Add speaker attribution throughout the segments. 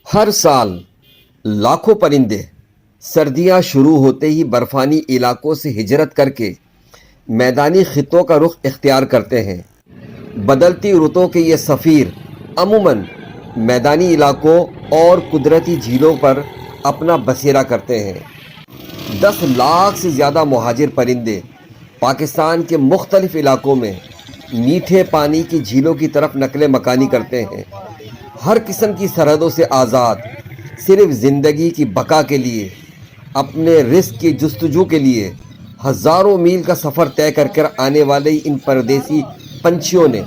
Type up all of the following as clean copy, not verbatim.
Speaker 1: हर साल लाखों परिंदे सर्दियां शुरू होते ही बर्फानी इलाकों से हिजरत करके मैदानी खित्तों का रुख इख्तियार करते हैं। बदलती रुतों के ये सफ़ीर अमूमन मैदानी इलाकों और कुदरती झीलों पर अपना बसेरा करते हैं। 10 लाख से ज़्यादा मुहाजिर परिंदे पाकिस्तान के मुख्तलिफ इलाकों में मीठे पानी की झीलों की तरफ नकले मकानी करते हैं। हर किस्म की सरहदों से आज़ाद, सिर्फ ज़िंदगी की बका के लिए, अपने रिस्क की जुस्तजू के लिए हज़ारों मील का सफ़र तय कर आने वाले इन परदेसी पंछियों ने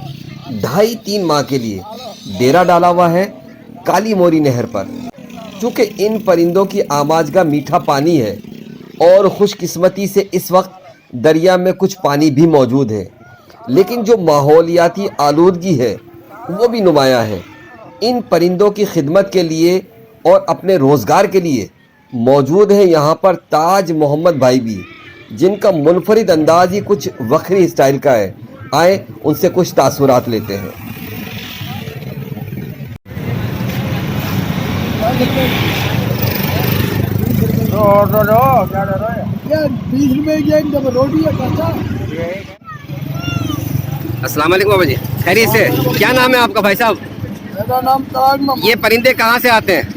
Speaker 1: 2.5-3 माह के लिए डेरा डाला हुआ है काली मोरी नहर पर। चूँकि इन परिंदों की आमाजगाह मीठा पानी है और खुशकिस्मती से इस वक्त दरिया में कुछ पानी भी मौजूद है, लेकिन जो माहौलियाती आलूदगी है वो भी नुमायाँ है। इन परिंदों की खिदमत के लिए और अपने रोज़गार के लिए मौजूद हैं यहाँ पर ताज मोहम्मद भाई भी, जिनका मुनफरिद अंदाज ही कुछ वक्री स्टाइल का है। आए उनसे कुछ तासुरात लेते हैं। अस्सलाम वालेकुम बाबा जी, खैरियत से? क्या नाम है आपका भाई साहब?
Speaker 2: मेरा नाम ताज मोहम्मद।
Speaker 1: ये परिंदे कहाँ से आते हैं?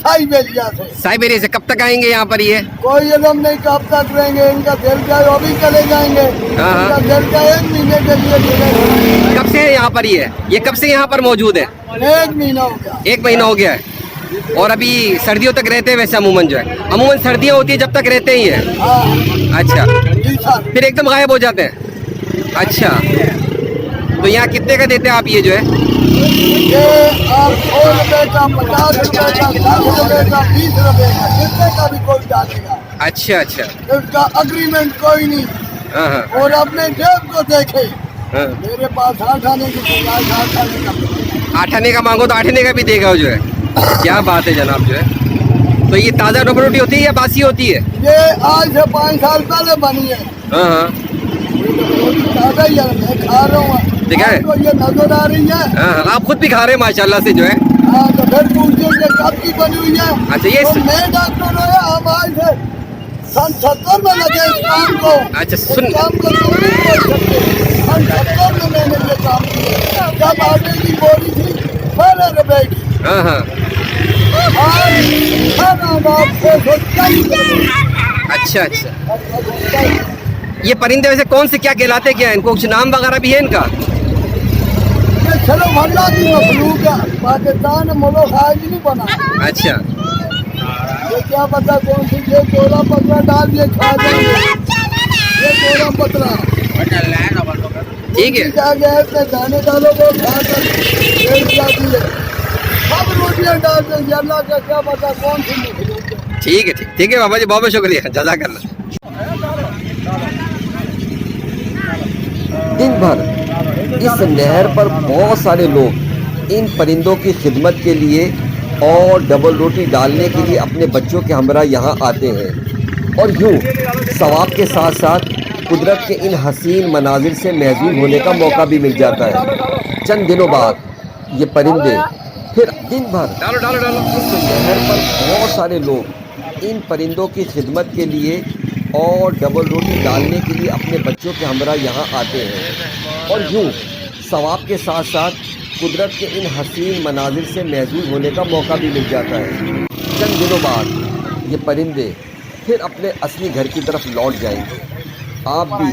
Speaker 2: साइबेरिया से।
Speaker 1: साइबेरिया से। कब तक आएंगे यहाँ पर ये?
Speaker 2: कोई इलम नहीं कब तक रहेंगे, इनका दिल का वो भी चले जाएंगे। इनका दिल का 1 महीने के लिए मिलेगा।
Speaker 1: कब से है यहाँ पर ये कब से यहाँ पर मौजूद है?
Speaker 2: 1 महीना हो गया।
Speaker 1: 1 महीना हो गया है। और अभी सर्दियों तक रहते हैं वैसे अमूमन जो है, अमूमन सर्दियाँ होती है जब तक रहते ही है।
Speaker 2: हाँ।
Speaker 1: अच्छा, फिर एकदम गायब हो जाते हैं। अच्छा, तो यहाँ कितने का देते हैं आप ये जो है?
Speaker 2: ये आप 100 रुपए का, 50 रुपए का, 10 रुपए का, 20 रुपए का, जितने का भी कोई डालेगा।
Speaker 1: अच्छा अच्छा।
Speaker 2: इसका अग्रीमेंट कोई नहीं।
Speaker 1: हाँ।
Speaker 2: और अपने जेब को देखे।
Speaker 1: हाँ।
Speaker 2: मेरे पास 8 आने की गुंजाइश, 8 आने का।
Speaker 1: 8 आने का मांगो तो 8 आने का भी देगा जो है। क्या बात है जनाब जो है। तो ये ताज़ा डबल रोटी होती है या बासी होती है?
Speaker 2: ये आज से 5 साल पहले बनी है।
Speaker 1: हाँ।
Speaker 2: ताज़ा ही है, मैं खा रहा हूँ।
Speaker 1: ठीक है।
Speaker 2: आपको ये नजर आ रही है?
Speaker 1: हाँ, आप खुद भी खा रहे हैं माशाल्लाह से जो है।
Speaker 2: हाँ, तो फिर पूछिए ये कब की बनी हुई है?
Speaker 1: अच्छा, ये
Speaker 2: तो मैं डॉक्टर हूँ, हम आज से सन 70 में लगे इस काम को।
Speaker 1: अच्छा,
Speaker 2: इस
Speaker 1: सुन।
Speaker 2: काम को तुम नहीं बोल सकते। सन 70 में मैंने ये काम किया, जब आटे की बोरी थी 12 रुपए की।
Speaker 1: हाँ।
Speaker 2: आज खाना बाप से
Speaker 1: अच्छा। ये परिंदे वैसे कौन से क्या कहलाते, क्या है इनको कुछ नाम वगैरह भी है इनका?
Speaker 2: ये चलो भल्ला की मखलूक है, पाकिस्तान मुल्क आज नहीं बना।
Speaker 1: अच्छा।
Speaker 2: ये क्या पता कौन सी, ये गोरा पतला डाल ये खा जाएंगे। ये गोरा पतला
Speaker 1: ठीक है।
Speaker 2: क्या गया इसमें दाने डालो वो खाकर पेट जाती है। सब रोटियां डाल देंगे, अल्लाह का क्या पता कौन सी मखलूक है।
Speaker 1: ठीक है बाबा जी, बहुत बहुत शुक्रिया, जज़ाकल्लाह। दिन भर इस नहर पर बहुत सारे लोग इन परिंदों की खिदमत के लिए और डबल रोटी डालने के लिए अपने बच्चों के हमरा यहाँ आते हैं, और यूँ सवाब के साथ साथ कुदरत के इन हसीन मनाजिर से महजूब होने का मौका भी मिल जाता है। चंद दिनों बाद ये परिंदे फिर दिन भर इस नहर पर बहुत सारे लोग इन परिंदों की खिदमत के लिए और डबल रोटी डालने के लिए अपने बच्चों के हमरा यहाँ आते हैं, और यूँ सवाब के साथ साथ कुदरत के इन हसीन मनाजिर से महजूब होने का मौका भी मिल जाता है। चंद दिनों बाद ये परिंदे फिर अपने असली घर की तरफ लौट जाएंगे। आप भी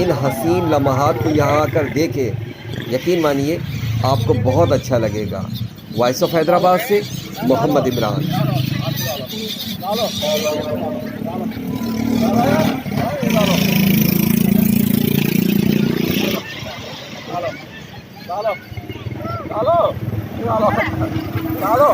Speaker 1: इन हसीन लम्हात को यहाँ आकर देखें, यकीन मानिए आपको बहुत अच्छा लगेगा। वॉइस ऑफ हैदराबाद से मोहम्मद इमरान।
Speaker 2: चलो